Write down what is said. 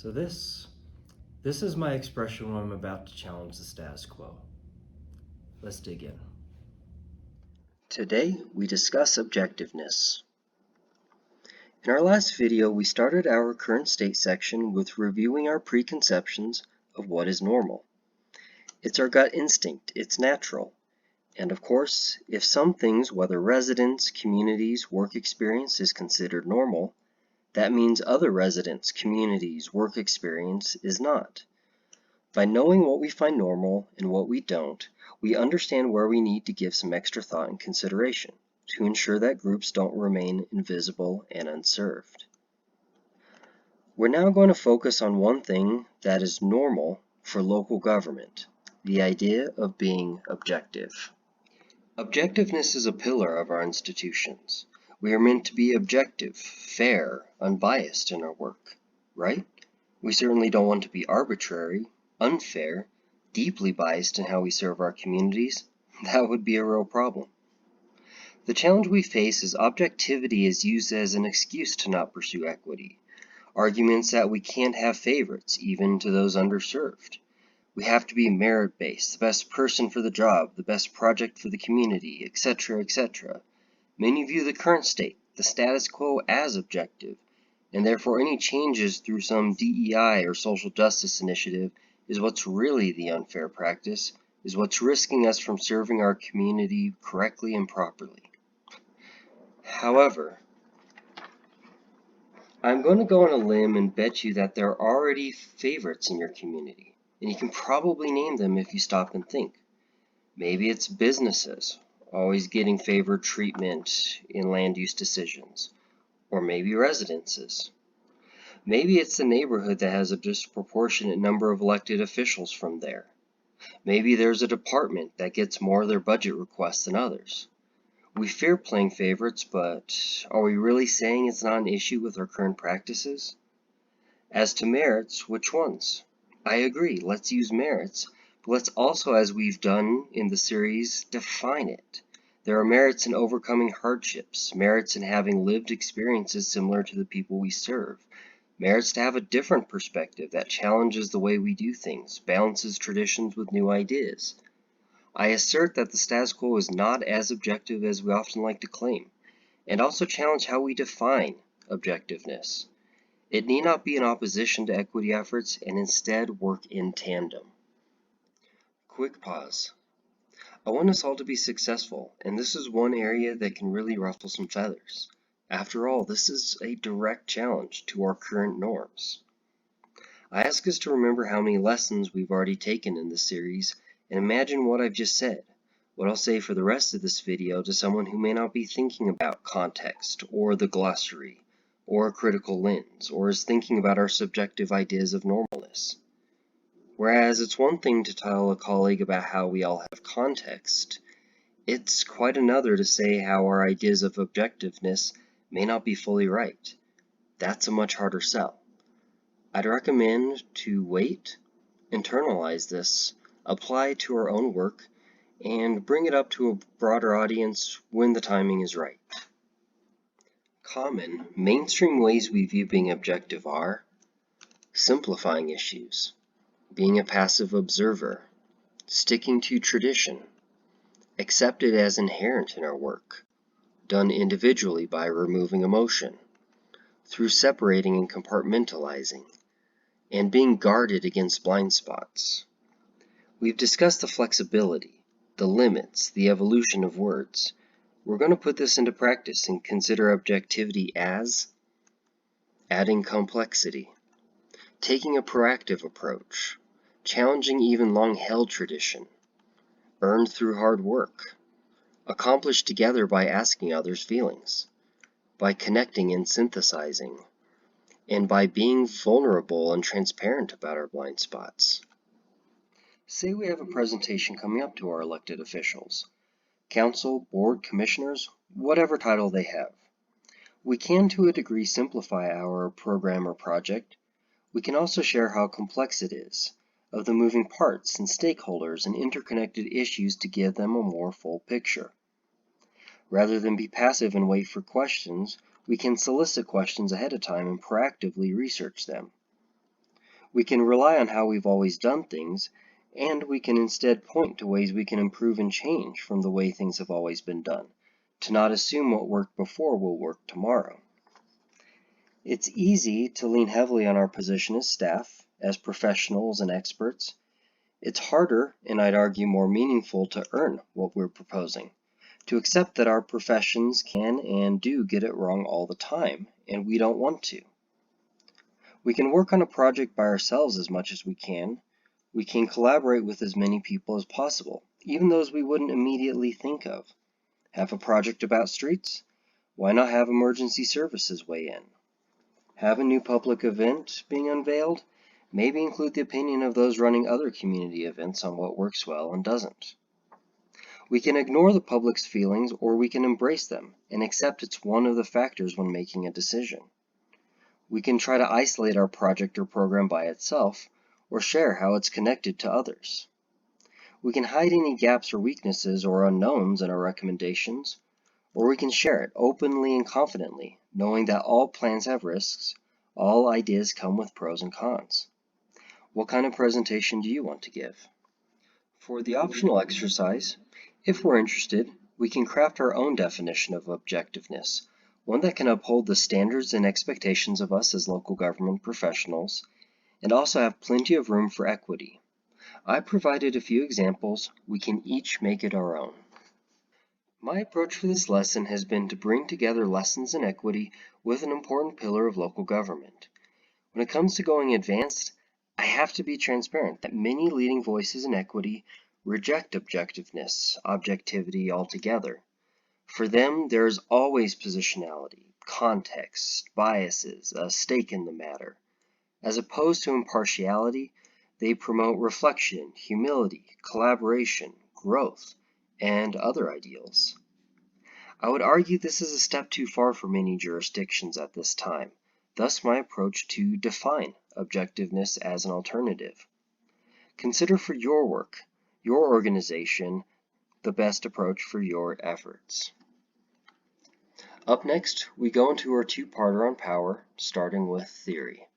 So this is my expression when I'm about to challenge the status quo. Let's dig in. Today, we discuss objectiveness. In our last video, we started our current state section with reviewing our preconceptions of what is normal. It's our gut instinct, it's natural. And of course, if some things, whether residents, communities, work experience is considered normal, that means other residents, communities, work experience is not. By knowing what we find normal and what we don't, we understand where we need to give some extra thought and consideration to ensure that groups don't remain invisible and unserved. We're now going to focus on one thing that is normal for local government, the idea of being objective. Objectiveness is a pillar of our institutions. We are meant to be objective, fair, unbiased in our work, right? We certainly don't want to be arbitrary, unfair, deeply biased in how we serve our communities. That would be a real problem. The challenge we face is objectivity is used as an excuse to not pursue equity. Arguments that we can't have favorites, even to those underserved. We have to be merit-based, the best person for the job, the best project for the community, etc., etc. Many view the current state, the status quo, as objective, and therefore any changes through some DEI or social justice initiative is what's really the unfair practice, is what's risking us from serving our community correctly and properly. However, I'm going to go on a limb and bet you that there are already favorites in your community. And you can probably name them if you stop and think. Maybe it's businesses, always getting favored treatment in land use decisions. Or maybe residences. Maybe it's the neighborhood that has a disproportionate number of elected officials from there. Maybe there's a department that gets more of their budget requests than others. We fear playing favorites, but are we really saying it's not an issue with our current practices? As to merits, which ones? I agree, let's use merits, but let's also, as we've done in the series, define it. There are merits in overcoming hardships, merits in having lived experiences similar to the people we serve, merits to have a different perspective that challenges the way we do things, balances traditions with new ideas. I assert that the status quo is not as objective as we often like to claim, and also challenge how we define objectiveness. It need not be in opposition to equity efforts and instead work in tandem. Quick pause. I want us all to be successful, and this is one area that can really ruffle some feathers. After all, this is a direct challenge to our current norms. I ask us to remember how many lessons we've already taken in this series and imagine what I've just said, what I'll say for the rest of this video to someone who may not be thinking about context or the glossary, or a critical lens, or is thinking about our subjective ideas of normalness. Whereas it's one thing to tell a colleague about how we all have context, it's quite another to say how our ideas of objectiveness may not be fully right. That's a much harder sell. I'd recommend to wait, internalize this, apply to our own work, and bring it up to a broader audience when the timing is right. Common, mainstream ways we view being objective are simplifying issues, being a passive observer, sticking to tradition, accepted as inherent in our work, done individually by removing emotion, through separating and compartmentalizing, and being guarded against blind spots. We've discussed the flexibility, the limits, the evolution of words. We're going to put this into practice and consider objectivity as adding complexity, taking a proactive approach, challenging even long-held tradition, earned through hard work, accomplished together by asking others' feelings, by connecting and synthesizing, and by being vulnerable and transparent about our blind spots. Say we have a presentation coming up to our elected officials. Council, board, commissioners, whatever title they have. We can to a degree simplify our program or project. We can also share how complex it is, of the moving parts and stakeholders and interconnected issues to give them a more full picture. Rather than be passive and wait for questions, we can solicit questions ahead of time and proactively research them. We can rely on how we've always done things, and we can instead point to ways we can improve and change from the way things have always been done, to not assume what worked before will work tomorrow. It's easy to lean heavily on our position as staff, as professionals and experts. It's harder, and I'd argue more meaningful, to earn what we're proposing, to accept that our professions can and do get it wrong all the time, and we don't want to. We can work on a project by ourselves as much as we can. We can collaborate with as many people as possible, even those we wouldn't immediately think of. Have a project about streets? Why not have emergency services weigh in? Have a new public event being unveiled? Maybe include the opinion of those running other community events on what works well and doesn't. We can ignore the public's feelings, or we can embrace them and accept it's one of the factors when making a decision. We can try to isolate our project or program by itself, or share how it's connected to others. We can hide any gaps or weaknesses or unknowns in our recommendations, or we can share it openly and confidently, knowing that all plans have risks, all ideas come with pros and cons. What kind of presentation do you want to give? For the optional exercise, if we're interested, we can craft our own definition of objectiveness, one that can uphold the standards and expectations of us as local government professionals, and also have plenty of room for equity. I provided a few examples. We can each make it our own. My approach for this lesson has been to bring together lessons in equity with an important pillar of local government. When it comes to going advanced, I have to be transparent that many leading voices in equity reject objectiveness, objectivity altogether. For them, there is always positionality, context, biases, a stake in the matter. As opposed to impartiality, they promote reflection, humility, collaboration, growth, and other ideals. I would argue this is a step too far for many jurisdictions at this time, thus my approach to define objectiveness as an alternative. Consider for your work, your organization, the best approach for your efforts. Up next, we go into our two-parter on power, starting with theory.